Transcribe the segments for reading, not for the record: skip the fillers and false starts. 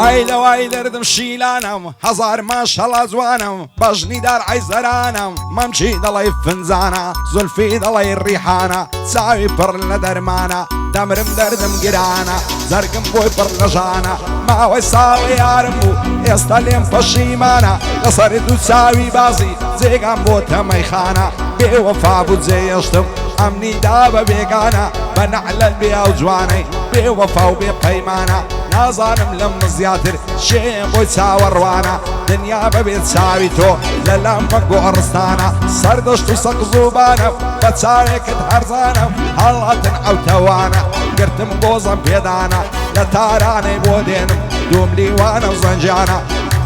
وای لەوای دەردم شیلانم هەزار ماشەڵا جوانم بەژنیدار عیزەرانم مەمچی دەڵێ فنجانە زولفی دەڵێ ڕیحانە چاوی پڕ لە دەرمانە دەمرم دەردم گرانە زەرگم بۆی پڕ لە ژانە ماوەی ساڵی یارم بوو ئێستا لێم پەشیمانە لەسەری دوو چاوی بازی جێگام بۆ تەمەیخانە بێوەفا بوو جێهێشتم ئەمنی دا بە بێگانە بە نەعلە بێ جوانەی بێوەفا و بێ پەیمانە نازانم لەم زیاتر شێم بۆی چاوەڕوانە دنیا بەبێت چاوی تۆ لەلام بە گۆڕستانە سەردەشت و سەق زوبانە بە چاوێکت هەرزانم هەڵاتن ئەوتەوانە گرتم گۆزم پێدانە لە تارانەی بۆ دێنم دوم لیوانە و زەنجانە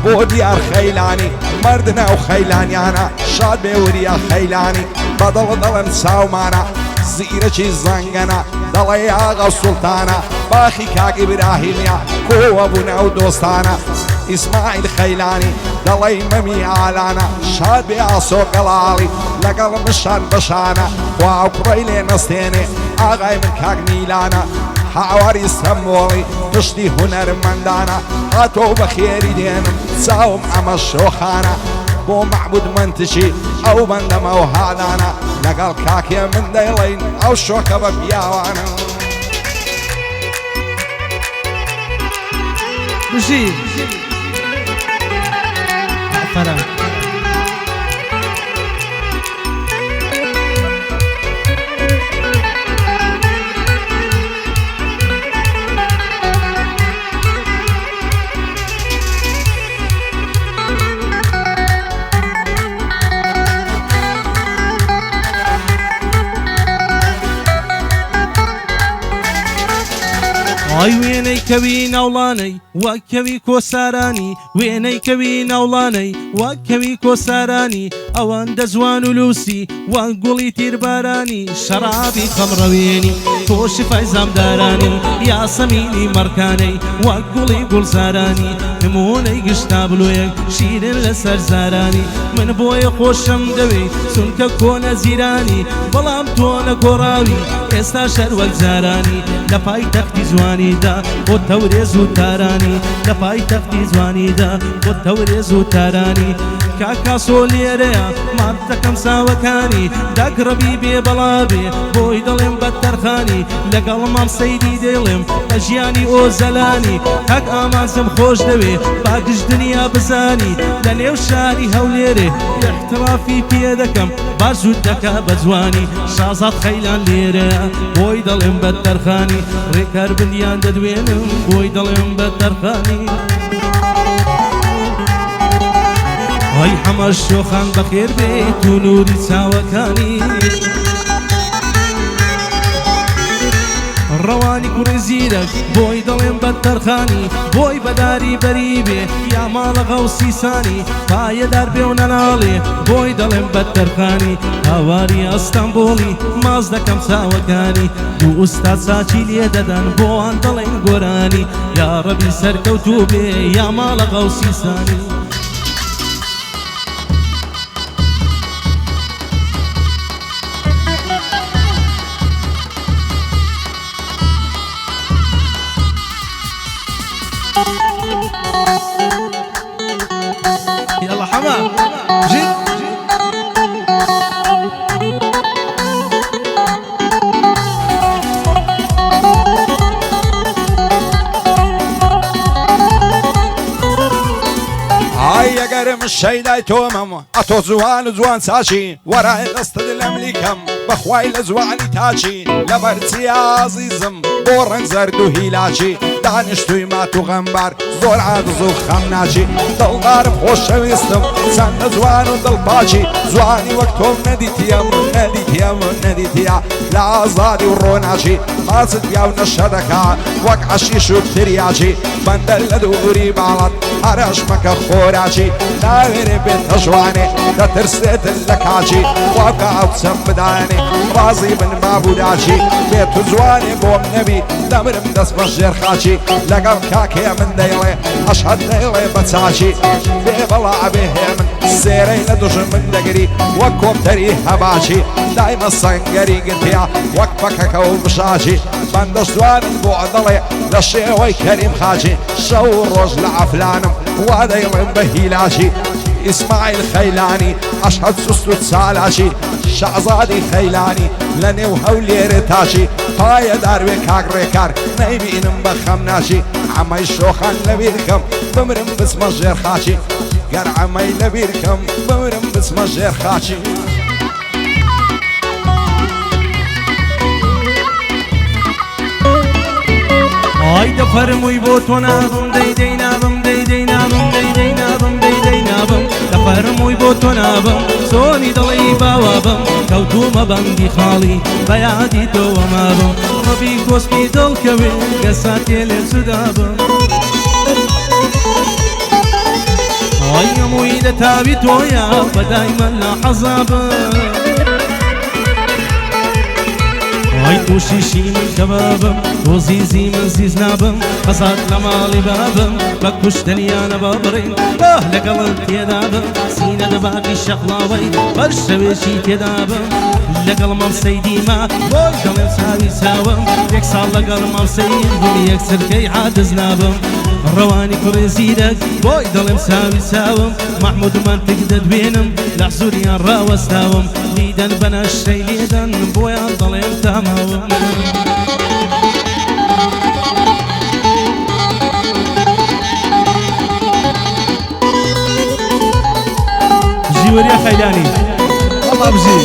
بۆ دیار خەیلانی مردنە و خەیلانیانە شاد بێوریا خەیلانی بەدڵ دەڵێن چاومانە زیرەکی زەنگەنە دەڵێ ئاغا سوڵتانە باخی کاک ئیبراهیمیا کۆوە بوونە و دۆستانە ئیسماعیل خەیلانی دەڵێ مەمی ئالانە شاد بێ ئاسۆ گەڵاڵی لەگەڵ مشان بەشانە خوا و کوڕەی لێ نەستێنێ ئاغای من کاک میلانە هاواری سەمۆڵی پشتی هونەرمەندانە هاتۆ بە خێری دێنم چاوم ئەمە شۆخانە بۆ معبود منتشی ئەو بەندەمە و هادانە لەگەڵ کاکێ من دەیڵین ئەو شۆکە بە پیاوانە بژی فەرە ئای وێنەی کەوی ناوڵانەی وەکەوی کۆسارانی وێنەی کەوی ناوڵانەی وەکەوی کۆسارانی ئەوەندە جوان و لوسی وەک گوڵی تیربارانی شەرابی خەمڕەوێنی تۆشی فەیزامدارانی یاسەمینی مەڕکانەی وەک گوڵی گوڵزارانی نمونەی گشتا بلوێک شیرن لەسەر زارانی من بۆیە خۆشم دەوێت چونکە کۆنە زیرانی بەڵام تۆ لە گۆڕاوی ئێستا شەر وەک زارانی لە پای تەختی جوانیدا بۆ تەورێز و تارانی لە پای تەختی جوانیدا بۆ تەورێز و تارانی کاکاسۆ لێرەیە مادەکەم ساوەکانی داگڕەبی بێ بەڵابێ بۆی دەڵێم بەتەرخانی لەگەڵ مام سەیدی دێڵێم بە ژیانی ئۆزەلانی کاک ئامانزم خۆش دەوێ باگش دنیا بزانی لە نێو شاری هەولێرێ احترافی پێ دەکەم باشوت دەکا بە جوانی شازاد خەیلان لێرەیە بۆی دەڵێم بەتەرخانی ڕێکار بندیان دەدوێنم بۆی دەڵێم بەتەرخانی ئای هەمە شۆخان بەخێر بێت و نووری چاوەکانی ڕەوانی کوڕی زیرەک بۆی دەڵێم بەتەرخانی بۆی بەداری بەری بێ یا ماڵە غەوسی سانی پایەدار بێ و نەناڵێ بۆی دەڵێم بەتەرخانی هاواری ئەستەمبوڵی ماز دەکەم چاوەکانی دوو ئوستا چاچی لێ دەدەن بۆوان دەڵێن گۆرانی یا ڕەبی سەرکەوتوو بێ یا ماڵە غەوسی سانی يلا حمام جد ئای ئەگەرم شەیدای تۆمەم ئەتۆ جوان و جوان چاچی وەرای دەستت لەم لیکەم بەخوای لە جوانی تاچی لەبەرچی ئازیزم بۆ ڕەنگ زەرد و هیلاچی دانیشتووی مات و غەمبار زۆر عاجز و خەم ناچی دڵدارم خۆشەویستم چەندە جوان و دڵپاچی جوانی وەک تۆم نەدیتیەم نەدیتیەم نەدیتیە لە ئازادی و ڕۆناچی ماچت پیا و نەشە دەکات وەک عەشیش و تریاچی بەندەر لە دووری باڵات هەرەش مەکە خۆراچی ناوێرێ بێتە جوانێ دەترسێتن لە کاچی واکە ئەو چەم بدانێ ڕازی بن مابووداچی بێت و جوانێ بۆم نەبی دەمرم دەست بە ژێر خاچی لەگەڵ کاکێ من دەیڵێ ئەشهەد دەیڵێ بە چاچی بێ بەڵا ئەبێ هێ من سێرەی لە دوژم من دەگری وەک کۆپتەری هەباچی دایمە سەنگەری گرتیا وەک پەکەکە و بشاچی بەندەشتوانم بۆ دەڵێ لە شێوەی کەریم خاچی شەو ڕۆژ لە ئەفلانم وا دەیڵێم بە هیلاچی ئیسماعیل خەیلانی ئەشهەد سوست و چالاشی شەعزادی خەیلانی لە نێو هەولێرە تاشی پایەدار وێ کاک ڕێکار نەیبینم بە خەم ناشی عەمەی شۆخان لەبیرکەم بمرم بچمە ژێر خاچی گەر عەمەی لەبیرکەم بمرم بچمە ژێر خاچی ئای دەفەرمووی بۆ تۆ نابم دەیدەی نابم دەیدەی نابم دەیدەی نابم دەیدەی نابم دەفەرمووی بۆ تۆ نابم سۆنی دڵی باوا بم کەوتومە بەندی خاڵی بەیادی تۆوە مابم ڕەبی کۆسپی دڵکەوێ گەساتێ لێ جودا بم ئای هەمووی لە تاوی تۆیە بەدایمەن لە حەزابم ئای تووشیشی من کەبابم تۆ زیزی من زیز نابم حەزات لە ماڵی بابم بە کوشتنیانە بە بڕین باه لەگەڵت تێدابم سینە دەباقی شەقڵاوەی بەر شەوێشی تێدابم لەگەڵ مەمسەی دیما بۆی دەڵێم چاوی چاوم یەک ساڵ لەگەڵ مەمسەی بووی یەک سرکەی عادز نابم ڕەوانی کوڕی زیرەک بۆی دەڵێم چاوی چاوم محمود منتیک دەدوێنم لە حزوریان ڕاوەستاوم لیدەن بەنەشەی لێدەن بۆیان دەڵێم تاماوم ژیوەریە خەیلانی وەڵا بژی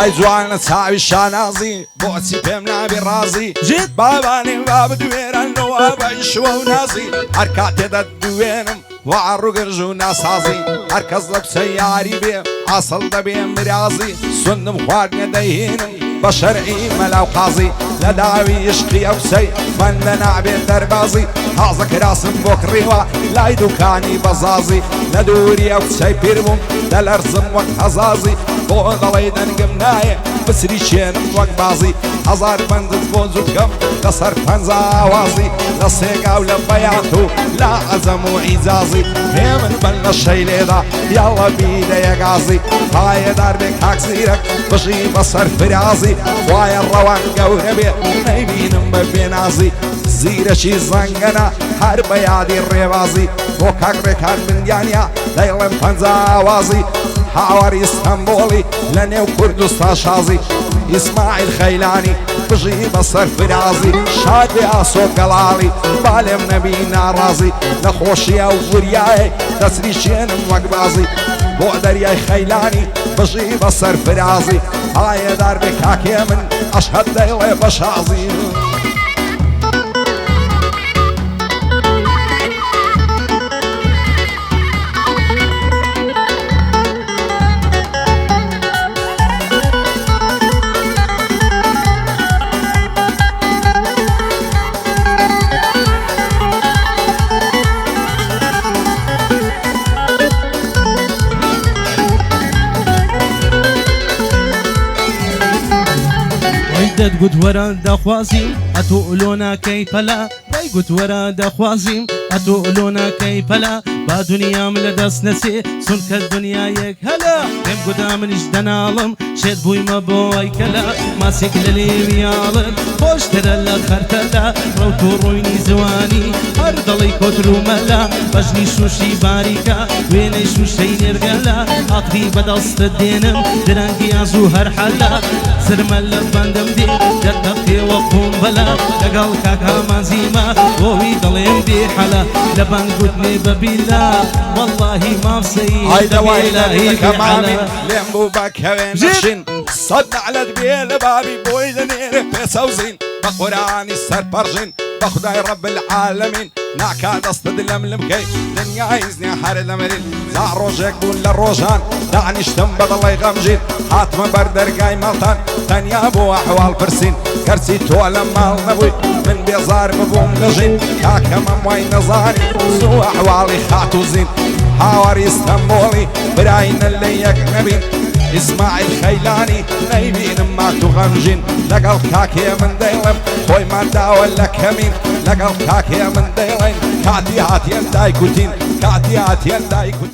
ئای جوانە چاوی شانازی بۆچی پێم نابی ڕازی ژێت بابانی با بدوێرانەوە بە شوە و نازی هەر کاتێ دەدوێنم وا ڕووگرژ و ناسازی هەر کەس لە پسەی یاری بێ ئاسڵ دەبێ مرازی سوندم خواردنە دەیهێنم بە شەرعی مەلاو قازی لە داوی عشقی ئەو سەی من لە نابێت دەربازی تازە کراسم بۆ کڕیوە لای دوکانی بەزازی لە دووری ئەو سەی پیر بووم دەلەرزم وەک هەزازی بۆ دەڵێ دەنگم نایە بسری چێنم وەک بازی هەزار بەندت بۆ جوتکەم لەسەر پەنجاوازی لە سێگاو لە بەیات و لا عەزەم و عیجازی پێ من بەن لە شەی لێدا یاڵە بیدەیە گازی پایەدار بێ کاک زیرەک بژی بەسەر فرازی وایە ڕەوان گەورە بێ نەیبینم بە بێنازی زیرەکی زەنگەنە هەر بە یادی ڕێوازی بۆ کاک ڕێکار بندیانیا دەیڵێم پەنجاوازی هاواری ئیستەمبۆڵی لە نێو کوردستان شازی ئیسماعیل خەیلانی بژی بەسەر فرازی شادێ ئاسۆ گەڵاڵی بالێم نەبی ناڕازی نەخۆشیە و وریایە دەسری شێنم وەک بازی بۆ دەریای خەیلانی بژی بەسەر فرازی پایەدار بێ کاکێ من ئەشهەد دەیڵێ بە شازی دەتگوت وەرە دەخوازیم ئەتۆ ئۆلۆ ناکەی پەلا دەیگوت وەرە دەخوازیم ئەتۆ ئۆلۆ ناکەی پەلا با دنیام لە دەست نەچێ چونکە دنیایەک هەلا پێم گوتا منیش دەناڵم شێت بوویمە بۆی کەلا ماسێک لە لێویاڵم خۆشترە لە خەرتەدا ڕەوت و ڕووینی زوانی هەر دەڵی کۆتر و مەلا بەژنی شوشی باریکە وێنەی شوشەی نێرگەلا ئاقی بەدەستت دێنم درەنگی ئازوو هەر حەلا سرمە لە بەندەم دێ دەتەقێوە قۆمبەلا لەگەڵ کاکا مازیمە بۆوی دەڵێم بێ حەلا لە بەند گوتنێ بەبیلا واللهی مافسەی ئایدەوای کەمامی لێم بوو بەکەوێ نەشین سەد نەعلەت بێ لە بابی بۆی لەنێرە پێسەوزین بە قورانی سەرپەڕژین بە خودای ڕەب العالەمین ناکا دەستت لەملم کەی دنیای زنێ هەر لەمەرین دا ڕۆژێک بوون لە ڕۆژان دانیشتم بە دڵی غەمژین هاتمە بەر دەرگای ماڵتان تەنیا بۆ ئەحواڵ پرسین گەرچی تۆ لە ماڵ نەبووی من بێزار ببووم لەژین کاکەمەم وای نەزانی زوو ئەحواڵی خاتوزین هاواری ئیستەمبۆڵی براینە لە یەک نەبین ئیسماعیل خەیلانی نەیبینم مات و غەمژین لەگەڵ کاکێ من دەیڵێم خۆیمان داوە لە کەمین لەگەڵ کاکێ من دەیڵێن کاتی هاتیان دایکوتین کاتی هاتیان دایکوتین